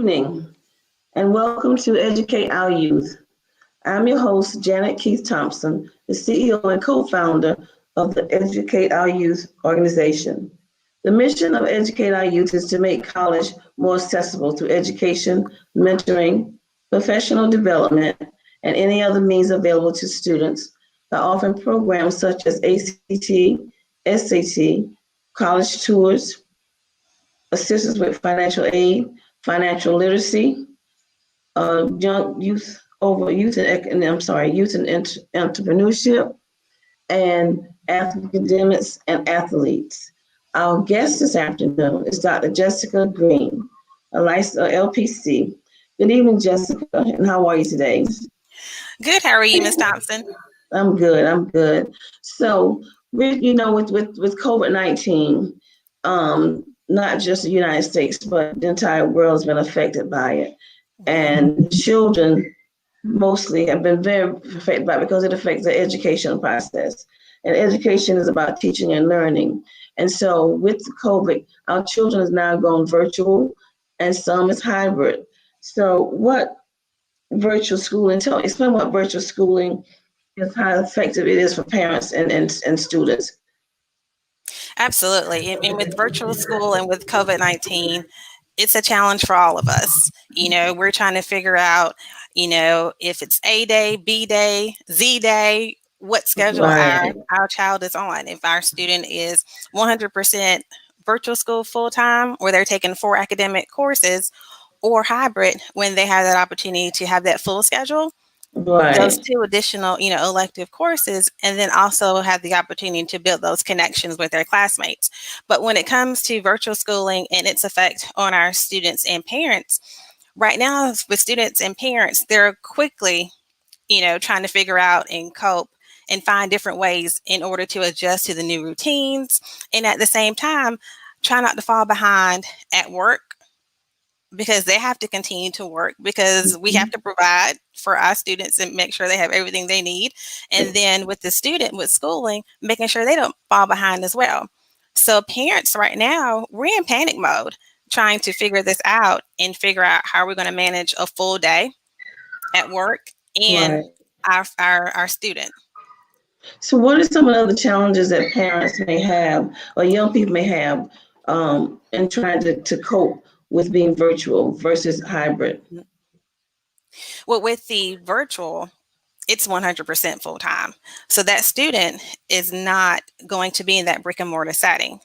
evening, and welcome to Educate Our Youth. I'm your host, Janet Keith Thompson, the CEO and co-founder of the Educate Our Youth organization. The mission of Educate Our Youth is to make college more accessible through education, mentoring, professional development, and any other means available to students by offering programs such as ACT, SAT, college tours, assistance with financial aid, financial literacy, young youth over youth and youth and entrepreneurship, and academics and athletes. Our guest this afternoon is Dr. Jessica Greene, a licensed LPC. Good evening, Jessica, and how are you today? Good. How are you, Ms. Thompson? I'm good. I'm good. So, with COVID-19, not just the United States, but the entire world has been affected by it, and children mostly have been very affected by it because it affects the educational process. And education is about teaching and learning. And so with COVID, our children is now going virtual and some is hybrid. So what virtual schooling, explain what virtual schooling is, how effective it is for parents and students. Absolutely. And with virtual school and with COVID-19, it's a challenge for all of us. We're trying to figure out, if it's A day, B day, Z day, what schedule our child is on. If our student is 100% virtual school full time, or they're taking 4 academic courses, or hybrid when they have that opportunity to have that full schedule. Those 2 additional, elective courses, and then also have the opportunity to build those connections with their classmates. But when it comes to virtual schooling and its effect on our students and parents, right now with students and parents, they're quickly, trying to figure out and cope and find different ways in order to adjust to the new routines. And at the same time, try not to fall behind at work, because they have to continue to work, because we have to provide for our students and make sure they have everything they need. And then with the student with schooling, making sure they don't fall behind as well. So parents right now, we're in panic mode, trying to figure this out and figure out how we're going to manage a full day at work and our student. So what are some of the other challenges that parents may have or young people may have in trying to cope with being virtual versus hybrid? Well, with the virtual, it's 100% full time. So that student is not going to be in that brick and mortar setting.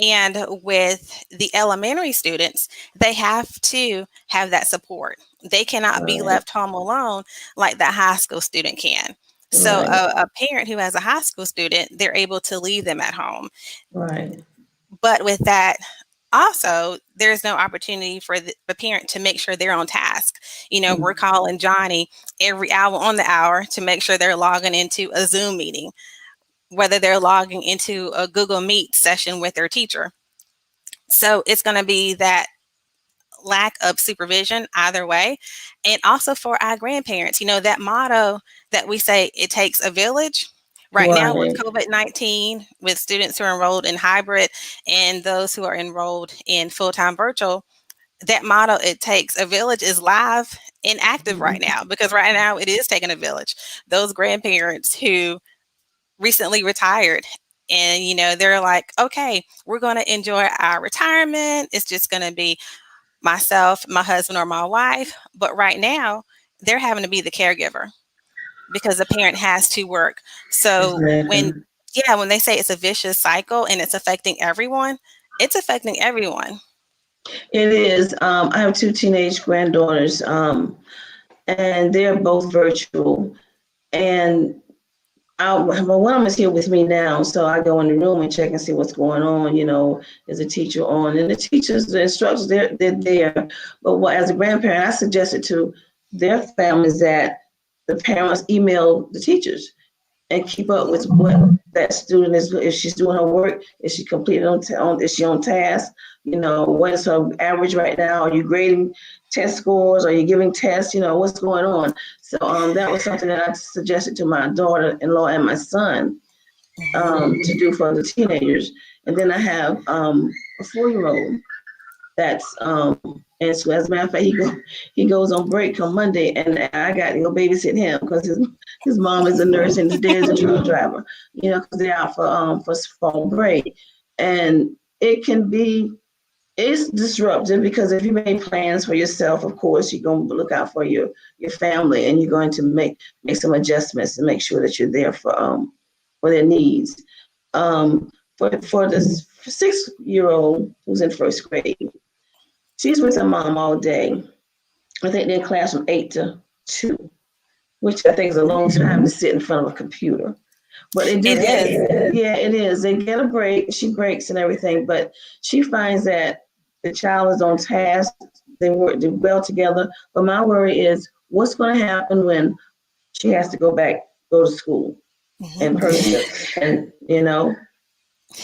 And with the elementary students, they have to have that support. They cannot be left home alone like that high school student can. So a parent who has a high school student, they're able to leave them at home. Right. But with that, also, there's no opportunity for the parent to make sure they're on task. We're calling Johnny every hour on the hour to make sure they're logging into a Zoom meeting, whether they're logging into a Google Meet session with their teacher. So it's going to be that lack of supervision either way. And also for our grandparents, that motto that we say, it takes a village. Right now with COVID-19, with students who are enrolled in hybrid and those who are enrolled in full-time virtual, that motto, it takes a village, is live and active right now, because right now it is taking a village. Those grandparents who recently retired and, they're like, okay, we're going to enjoy our retirement. It's just going to be myself, my husband, or my wife. But right now they're having to be the caregiver, because the parent has to work. So when they say it's a vicious cycle and it's affecting everyone, it's affecting everyone. It is. I have 2 teenage granddaughters, and they're both virtual. And one of them is here with me now, so I go in the room and check and see what's going on. Is a teacher on, and the instructors, they're there. But as a grandparent, I suggested to their families that the parents email the teachers and keep up with what that student is, if she's doing her work, is she completed is she on task? What is her average right now? Are you grading test scores? Are you giving tests? What's going on? So that was something that I suggested to my daughter-in-law and my son to do for the teenagers. And then I have a 4-year-old, that's and so as a matter of fact, he goes on break on Monday, and I got to go babysit him because his mom is a nurse and his dad is a truck driver. You know, because they're out for fall break, and it's disruptive because if you make plans for yourself, of course you're going to look out for your family, and you're going to make some adjustments to make sure that you're there for their needs. For the 6-year-old who's in first grade, she's with her mom all day. I think they're in class from 8 to 2, which I think is a long time to sit in front of a computer. But they do It is. yeah, it is. They get a break. She breaks and everything, but she finds that the child is on task. They work well together. But my worry is what's going to happen when she has to go to school in person, and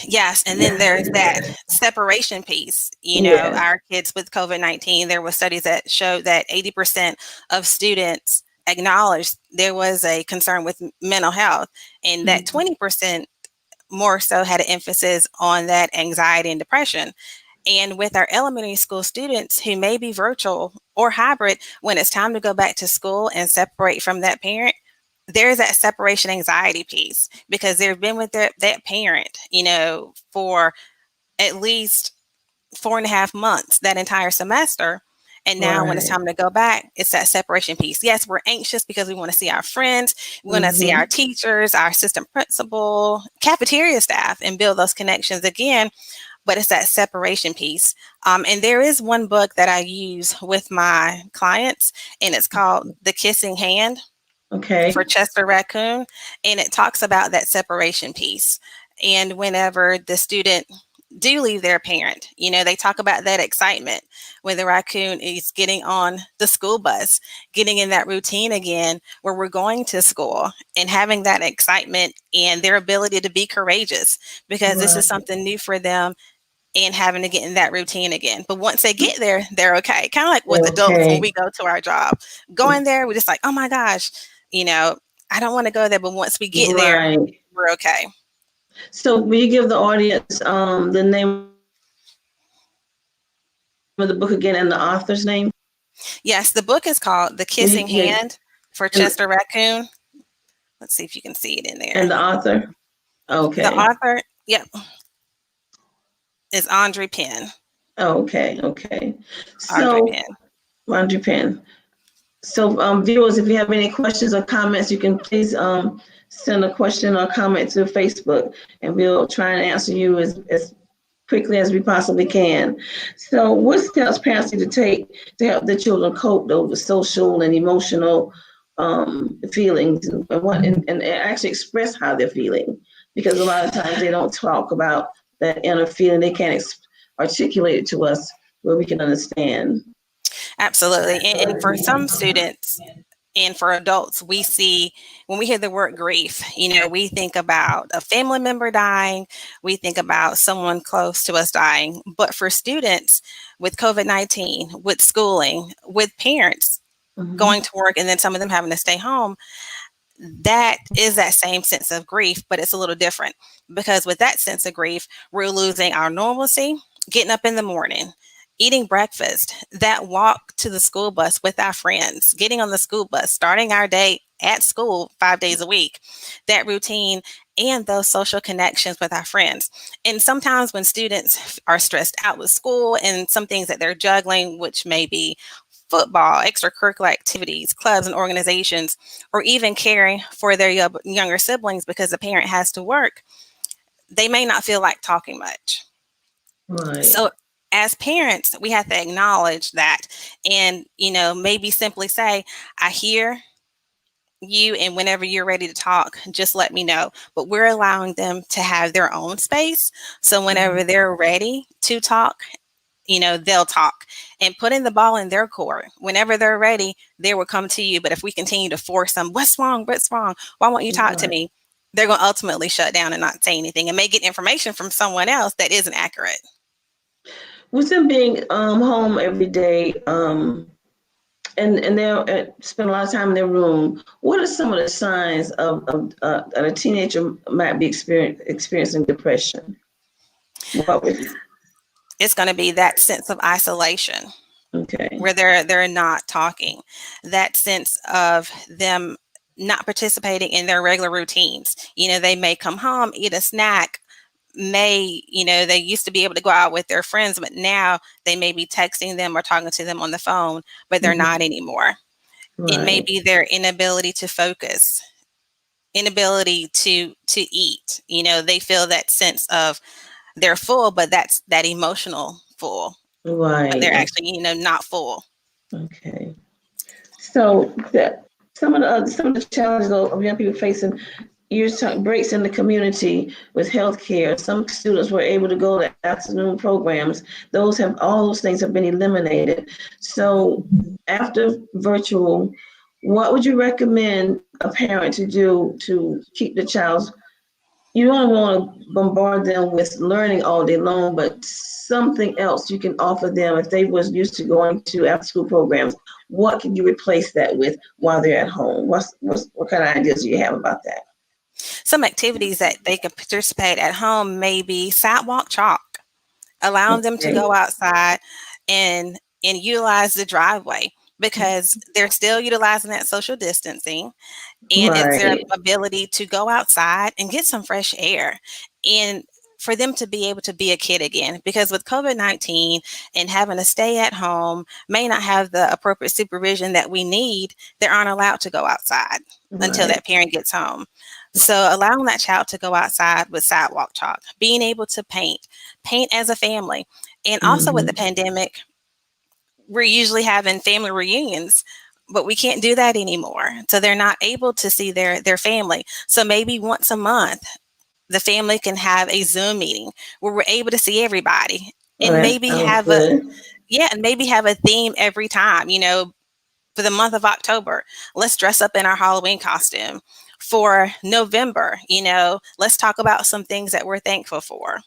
Yes, and then there's that separation piece. yeah. Our kids with COVID-19, there were studies that showed that 80% of students acknowledged there was a concern with mental health, and that 20% more so had an emphasis on that anxiety and depression. And with our elementary school students who may be virtual or hybrid, when it's time to go back to school and separate from that parent, there's that separation anxiety piece because they've been with that parent, for at least 4.5 months, that entire semester. And now when it's Right. time to go back, it's that separation piece. Yes, we're anxious because we want to see our friends, we want to see our teachers, our assistant principal, cafeteria staff, and build those connections again. But it's that separation piece. And there is one book that I use with my clients, and it's called The Kissing Hand for Okay. Chester Raccoon, and it talks about that separation piece. And whenever the student do leave their parent, they talk about that excitement when the raccoon is getting on the school bus, getting in that routine again where we're going to school and having that excitement and their ability to be courageous because this is Right. something new for them and having to get in that routine again. But once they get there, they're okay. Kind of like with adults when Okay. we go to our job. Going there, we're just like, oh my gosh, I don't want to go there. But once we get there, Right. we're okay. So will you give the audience the name of the book again and the author's name? Yes, the book is called The Kissing Yeah, Hand for and Chester Raccoon. Let's see if you can see it in there. the author. The Okay. author, yep, is Andre Penn. Okay. Okay. Andre So, Penn. Roger Penn. So, viewers, if you have any questions or comments, you can please send a question or comment to Facebook, and we'll try and answer you as quickly as we possibly can. So, what steps parents need to take to help their children cope though with social and emotional feelings and actually express how they're feeling? Because a lot of times they don't talk about that inner feeling. They can't articulate it to us where we can understand. Absolutely. And for some students, and for adults, we see when we hear the word grief, we think about a family member dying, we think about someone close to us dying. But for students with COVID-19, with schooling, with parents Mm-hmm. going to work, and then some of them having to stay home, that is that same sense of grief, but it's a little different because with that sense of grief, we're losing our normalcy, getting up in the morning, eating breakfast, that walk to the school bus with our friends, getting on the school bus, starting our day at school 5 days a week, that routine and those social connections with our friends. And sometimes when students are stressed out with school and some things that they're juggling, which may be football, extracurricular activities, clubs and organizations, or even caring for their younger siblings because the parent has to work, they may not feel like talking much. Right. So as parents, we have to acknowledge that and, maybe simply say, I hear you, and whenever you're ready to talk, just let me know. But we're allowing them to have their own space. So whenever they're ready to talk, they'll talk and putting the ball in their court. Whenever they're ready, they will come to you. But if we continue to force them, what's wrong? What's wrong? Why won't you talk to Right. me? They're going to ultimately shut down and not say anything and may get information from someone else that isn't accurate. With them being home every day, and they spend a lot of time in their room, what are some of the signs that a teenager might be experiencing depression? What would It's going to be that sense of isolation Okay. where they're not talking, that sense of them not participating in their regular routines. They may come home, eat a snack, they used to be able to go out with their friends, but now they may be texting them or talking to them on the phone, but they're not Mhm. anymore. It may Right. be their inability to focus, inability to eat. They feel that sense of they're full, but that's that emotional full, but Right. they're actually, not full. Okay. So some of the challenges of young people facing breaks in the community with healthcare. Some students were able to go to afternoon programs. All those things have been eliminated. So after virtual, what would you recommend a parent to do to keep the child? You don't want to bombard them with learning all day long, but something else you can offer them if they was used to going to after school programs. What can you replace that with while they're at home? What kind of ideas do you have about that? Some activities that they can participate at home may be sidewalk chalk, allowing them to Okay. go outside and utilize the driveway, because they're still utilizing that social distancing, and it's their Right. ability to go outside and get some fresh air, and for them to be able to be a kid again. Because with COVID-19 and having to stay at home, may not have the appropriate supervision that we need, they aren't allowed to go outside until Right. that parent gets home. So allowing that child to go outside with sidewalk chalk, being able to paint as a family. And also with the Mm-hmm. pandemic, we're usually having family reunions, but we can't do that anymore. So they're not able to see their family. So maybe once a month, the family can have a Zoom meeting where we're able to see everybody, Oh, and that maybe sounds have a good. yeah, and maybe have a theme every time. For the month of October, let's dress up in our Halloween costume. For November, let's talk about some things that we're thankful for.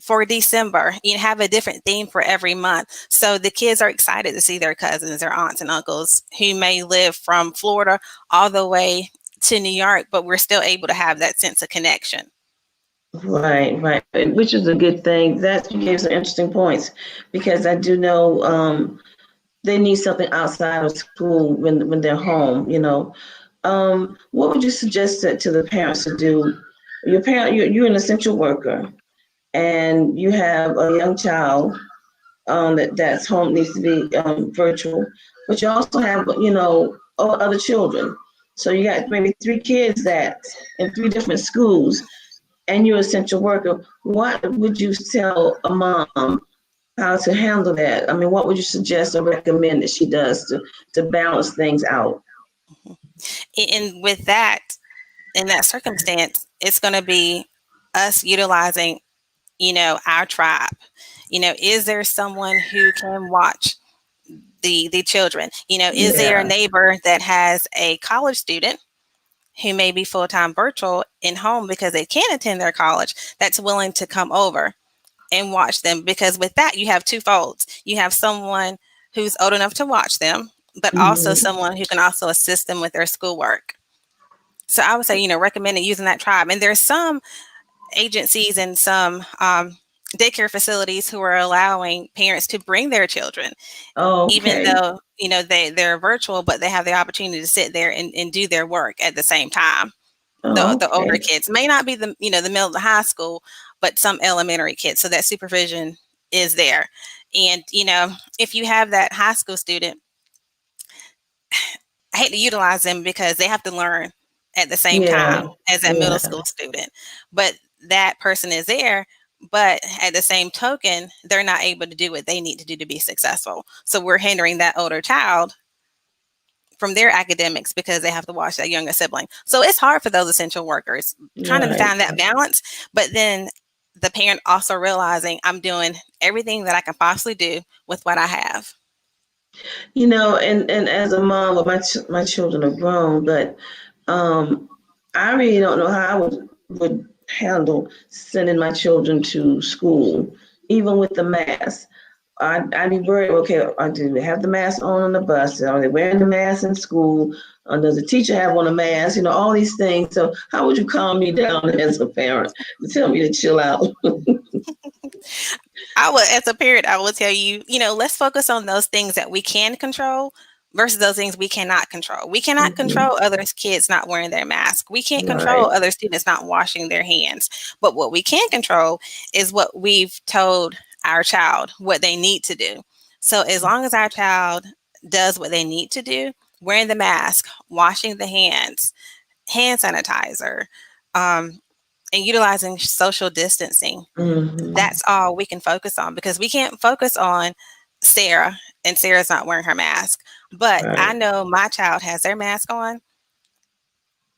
For December, have a different theme for every month. So the kids are excited to see their cousins, their aunts and uncles who may live from Florida all the way to New York, but we're still able to have that sense of connection. Right, right, which is a good thing. That you gave some interesting points because I do know they need something outside of school when they're home. What would you suggest to the parents to do? You're an essential worker, and you have a young child that's home needs to be virtual, but you also have other children. So you got maybe three kids that in three different schools, and you're an essential worker. What would you tell a mom how to handle that? I mean, what would you suggest or recommend that she does to balance things out? And with that, in that circumstance, it's going to be us utilizing, our tribe. Is there someone who can watch the children? Is there a Yeah. neighbor that has a college student who may be full-time virtual in home because they can't attend their college, that's willing to come over and watch them? Because with that, you have two folds. You have someone who's old enough to watch them, but also Mm-hmm. someone who can also assist them with their schoolwork. So I would say, recommend using that tribe. And there's some agencies and some daycare facilities who are allowing parents to bring their children, even Okay. though, they're virtual, but they have the opportunity to sit there and do their work at the same time. The older Okay. kids may not be the middle of the high school, but some elementary kids. So that supervision is there. And, if you have that high school student, I hate to utilize them because they have to learn at the same Yeah. time as that middle Yeah. school student. But that person is there, but at the same token, they're not able to do what they need to do to be successful. So we're hindering that older child from their academics because they have to watch that younger sibling. So it's hard for those essential workers trying to Right. find that balance, but then the parent also realizing I'm doing everything that I can possibly do with what I have. And as a mom, well, my children are grown, but um, I really don't know how I would handle sending my children to school, even with the mask. I'd be worried. Okay, do they have the mask on the bus? Are they wearing the mask in school? Does the teacher have on a mask? All these things. So how would you calm me down as a parent to tell me to chill out? I would, as a parent, I will tell you, let's focus on those things that we can control versus those things we cannot control. We cannot Mhm. control other kids not wearing their mask. We can't control Right. other students not washing their hands. But what we can control is what we've told our child what they need to do. So as long as our child does what they need to do, wearing the mask, washing the hands, hand sanitizer, um, and utilizing social distancing, Mhm. that's all we can focus on because we can't focus on Sarah and Sarah's not wearing her mask. But I Right. know my child has their mask on,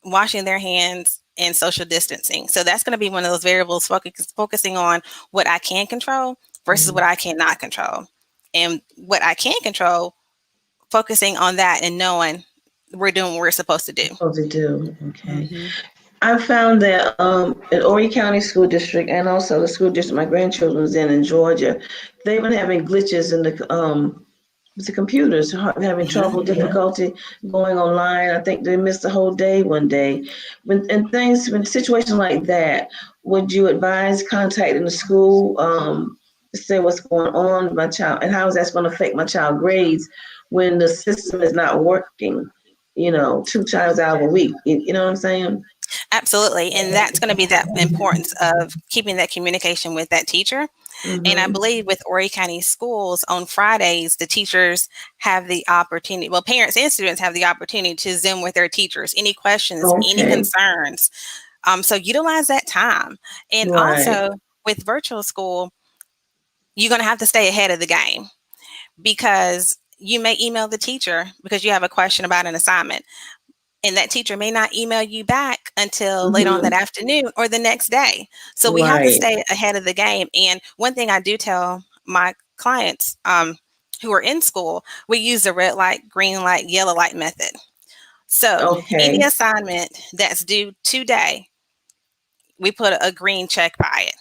washing their hands, and social distancing. So that's going to be one of those variables focusing on what I can control versus what Mhm. I cannot control. And what I can control, focusing on that and knowing we're doing what we're supposed to do. Supposed to do. Okay. Hmm. I found that in Horry County School District and also the school district my grandchildren was in Georgia, they've been having glitches in the computers, having trouble, difficulty going online. I think they missed the whole day one day. When situations like that, would you advise contacting the school to say what's going on with my child and how is that going to affect my child grades when the system is not working? 2 times out of a week. You know what I'm saying? Absolutely. And that's going to be that importance of keeping that communication with that teacher. And I Mm-hmm. believe with Horry County Schools on Fridays, the teachers have the opportunity, well, parents and students have the opportunity to Zoom with their teachers. Any questions, any Okay. concerns. So utilize that time. And Right. also with virtual school, you're going to have to stay ahead of the game because you may email the teacher because you have a question about an assignment. And that teacher may not email you back until late on that Mm-hmm. afternoon or the next day. So we have to Right. stay ahead of the game. And one thing I do tell my clients who are in school, we use the red light, green light, yellow light method. So any Okay. assignment that's due today, we put a green check by it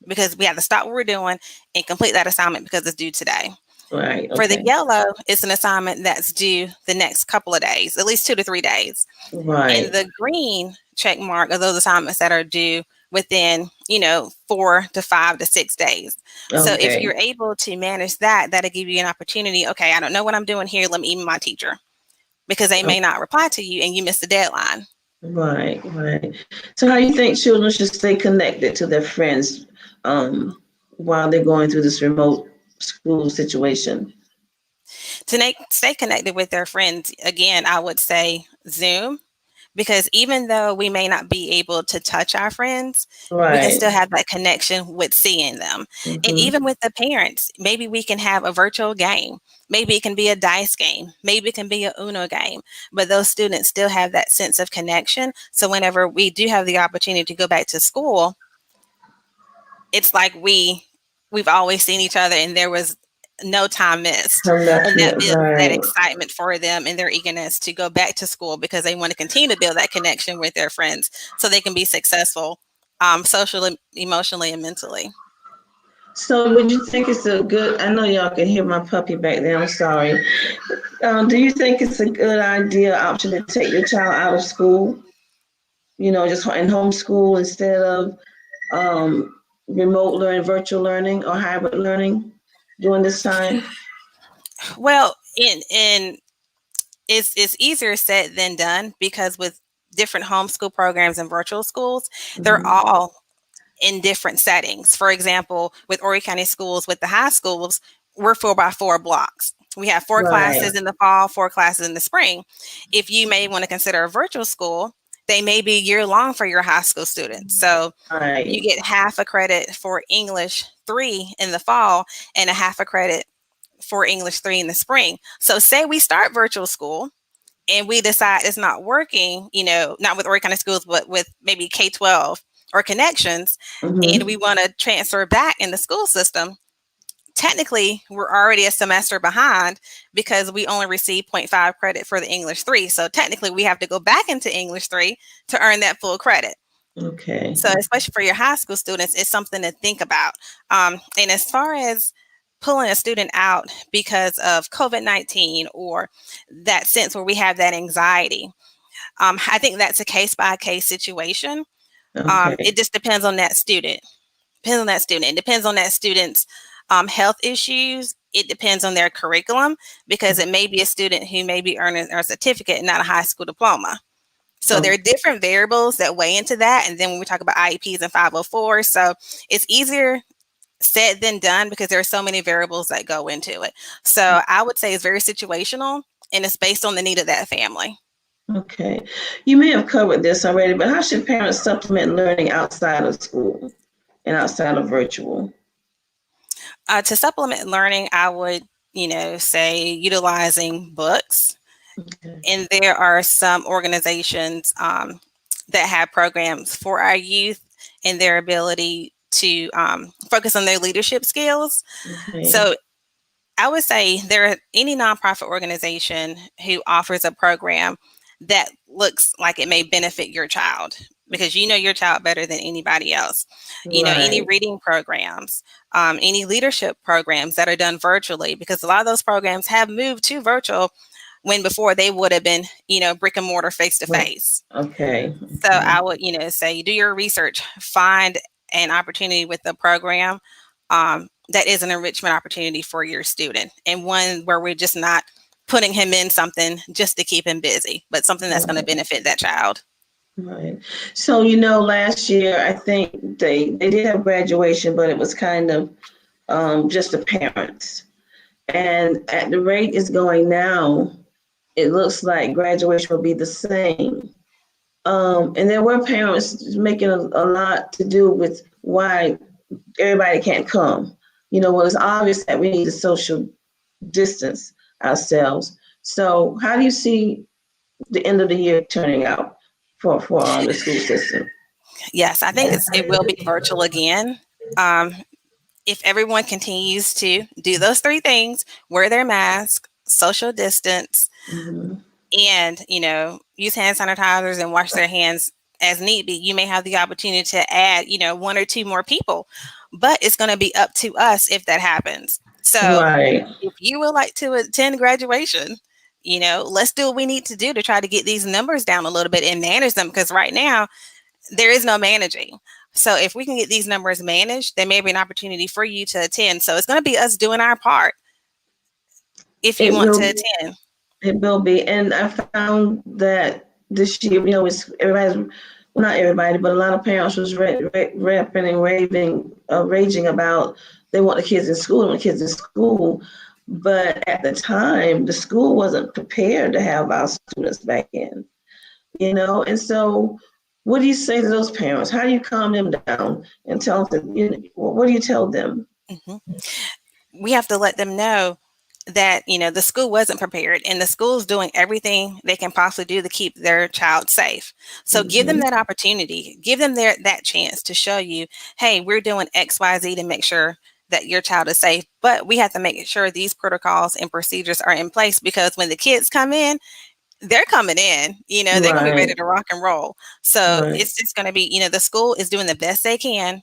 because we have to stop what we're doing and complete that assignment because it's due today. Right. For the Okay. yellow, it's an assignment that's due the next couple of days, at least 2 to 3 days. And Right. the green check mark are those assignments that are due within, 4 to 5 to 6 days. So if Okay. you're able to manage that, that'll give you an opportunity. Okay, I don't know what I'm doing here. Let me email my teacher because they may not reply to you and you missed the deadline. Right, right. So how do you think children should stay connected to their friends while they're going through this remote school situation? Stay connected with their friends, again, I would say Zoom. Because even though we may not be able to touch our friends, we can Right. still have that connection with seeing them. And Mm-hmm. even with the parents, maybe we can have a virtual game. Maybe it can be a dice game. Maybe it can be a Uno game. But those students still have that sense of connection. So whenever we do have the opportunity to go back to school, it's like we've always seen each other and there was no time missed. I'm not And that builds that right. excitement for them and their eagerness to go back to school because they want to continue to build that connection with their friends so they can be successful socially, emotionally, and mentally. So would you think it's a good, I know y'all can hear my puppy back there, I'm sorry. Do you think it's a good idea option to take your child out of school, just in homeschool instead of remote learning, virtual learning, or hybrid learning during this time? Well, in it's easier said than done because with different homeschool programs and virtual schools, they're Mm-hmm. all in different settings. For example, with Horry County schools, with the high schools, we're 4 by 4 blocks. We have 4 classes Right. in the fall, 4 classes in the spring. If you may want to consider a virtual school, they may be year long for your high school students. So you Right. get half a credit for English 3 in the fall and a half a credit for English 3 in the spring. So say we start virtual school and we decide it's not working, not with Horry County schools, but with maybe K-12 or connections, and we Mm-hmm. want to transfer back in the school system, technically we're already a semester behind because we only receive zero point 0.5 credit for the English 3. So technically we have to go back into English 3 to earn that full credit. Okay. So especially for your high school students, it's something to think about. And as far as pulling a student out because of COVID-19 or that sense where we have that anxiety, I think that's a case by case situation. It Okay. just depends on that student. Depends on that student. It depends on that student's health issues. It depends on their curriculum, because it may be a student who may be earning a certificate and not a high school diploma. So there Oh, are different variables that weigh into that. And then when we talk about IEPs and 504, so it's easier said than done because there are so many variables that go into it. So I would say it's very situational, and it's based on the need of that family. okay. You may have covered this already, but how should parents supplement learning outside of school and outside of virtual? To supplement learning, I would, say utilizing books. Okay. And there are some organizations that have programs for our youth and their ability to focus on their leadership skills. Okay. So I would say there are any nonprofit organization who offers a program that looks like it may benefit your child, because you know your child better than anybody else. Any Right. reading programs, any leadership programs that are done virtually, because a lot of those programs have moved to virtual when before they would have been, brick and mortar face to Right. face. Okay. So I Okay. would, say do your research, find an opportunity with the program that is an enrichment opportunity for your student, and one where we're just not putting him in something just to keep him busy, but something that's going to Right. benefit that child. Right. So, last year I think they did have graduation, but it was kind of just the parents. And at the rate it's going now, it looks like graduation will be the same. And there were parents making a lot to do with why everybody can't come. Well, it's obvious that we need to social distance ourselves. So, how do you see the end of the year turning out for the school system? Yes, I think it will be virtual again. Um, if everyone continues to do those three things, wear their mask, social distance, Mhm. and use hand sanitizers and wash their hands as need be, you may have the opportunity to add one or two more people, but it's going to be up to us if that happens. So Right. if you would like to attend graduation, let's do what we need to do to try to get these numbers down a little bit and manage them, because right now there is no managing. So if we can get these numbers managed, there may be an opportunity for you to attend. So it's going to be us doing our part if you It want to will. attend. It will be. And I found that this year, it's everybody's, well, not everybody, but a lot of parents was rapping and raging about they want the kids in school, they want the kids in school. But at the time, the school wasn't prepared to have our students back in. And so, what do you say to those parents? How do you calm them down and tell them, what do you tell them? Mhm. We have to let them know that the school wasn't prepared, and the school's doing everything they can possibly do to keep their child safe. So give them Hmm. that opportunity, give them that chance to show you, hey, we're doing XYZ to make sure that your child is safe, but we have to make sure these protocols and procedures are in place, because when the kids come in, they're coming in, they're going to be ready Right, to rock and roll. So right. it's just going to be, the school is doing the best they can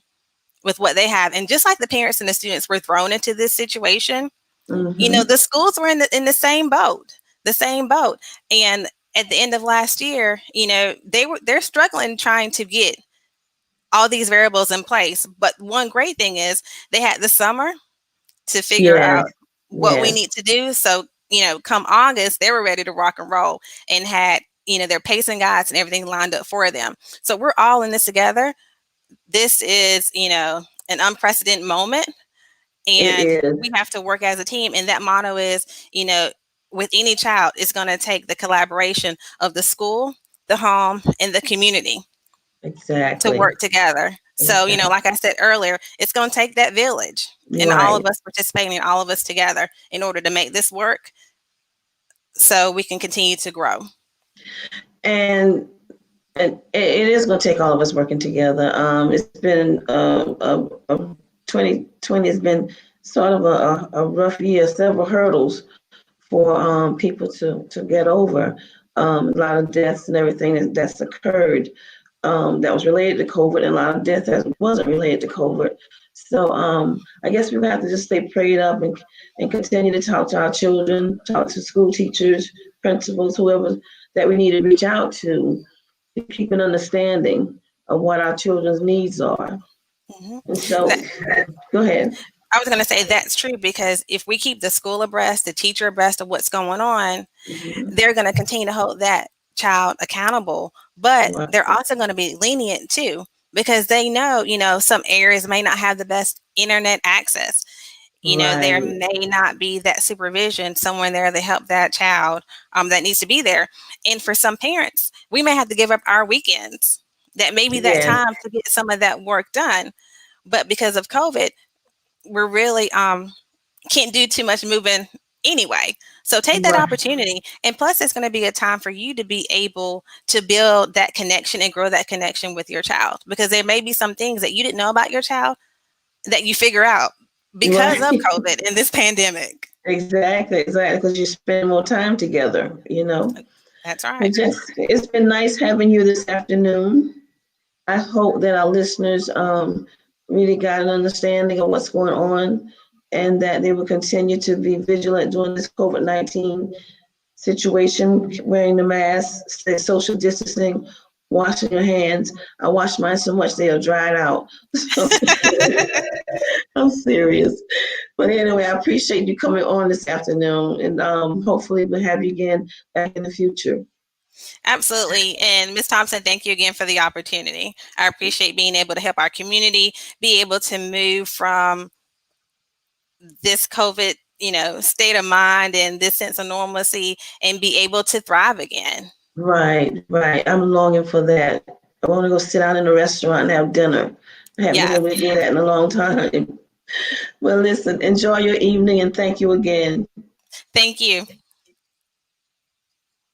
with what they have. And just like the parents and the students were thrown into this situation, Hmm. the schools were in the same boat, the same boat. And at the end of last year, they're struggling trying to get all these variables in place. But one great thing is they had the summer to figure Yes, out what we yes, need to do. So, come August, they were ready to rock and roll and had, their pacing guides and everything lined up for them. So we're all in this together. This is, an unprecedented moment, it and is. we have to work as a team. And that motto is, with any child, it's going to take the collaboration of the school, the home, and the community to Exactly. work together. So, Exactly. like I said earlier, it's going to take that village and all Right. of us participating, all of us together in order to make this work so we can continue to grow. And it is going to take all of us working together. It's been 2020 has been sort of a rough year, several hurdles for people to get over. A lot of deaths and everything that's occurred that was related to COVID, and a lot of deaths that wasn't related to COVID. So I guess we have to just stay prayed up and continue to talk to our children, talk to school teachers, principals, whoever that we need to reach out to keep an understanding of what our children's needs are. Mhm. And so, That go ahead. I was going to say that's true because if we keep the school abreast, the teacher abreast of what's going on, Mhm. they're going to continue to hold that child accountable, but Right. they're also going to be lenient too because they know, some areas may not have the best internet access. There Right. may not be that supervision somewhere there to help that child that needs to be there. And for some parents, we may have to give up our weekends. That may be that Yes. time to get some of that work done. But because of COVID, we're really can't do too much moving anyway. So take that Right. opportunity. And plus, it's going to be a time for you to be able to build that connection and grow that connection with your child because there may be some things that you didn't know about your child that you figure out because Right. of COVID and this pandemic. Exactly. Exactly. Because you spend more time together. That's right. Well, just it's been nice having you this afternoon. I hope that our listeners really got an understanding of what's going on and that they will continue to be vigilant during this COVID-19 situation, wearing the mask, stay social distancing, washing your hands. I wash mine so much they are dried out. So I'm serious. But anyway, I appreciate you coming on this afternoon and hopefully we'll have you again back in the future. Absolutely. And Ms. Thompson, thank you again for the opportunity. I appreciate being able to help our community be able to move from this COVID, state of mind and this sense of normalcy and be able to thrive again. Right, right. I'm longing for that. I want to go sit down in a restaurant and have dinner. I haven't been Yes. able to do that in a long time. Well, listen, enjoy your evening and thank you again. Thank you.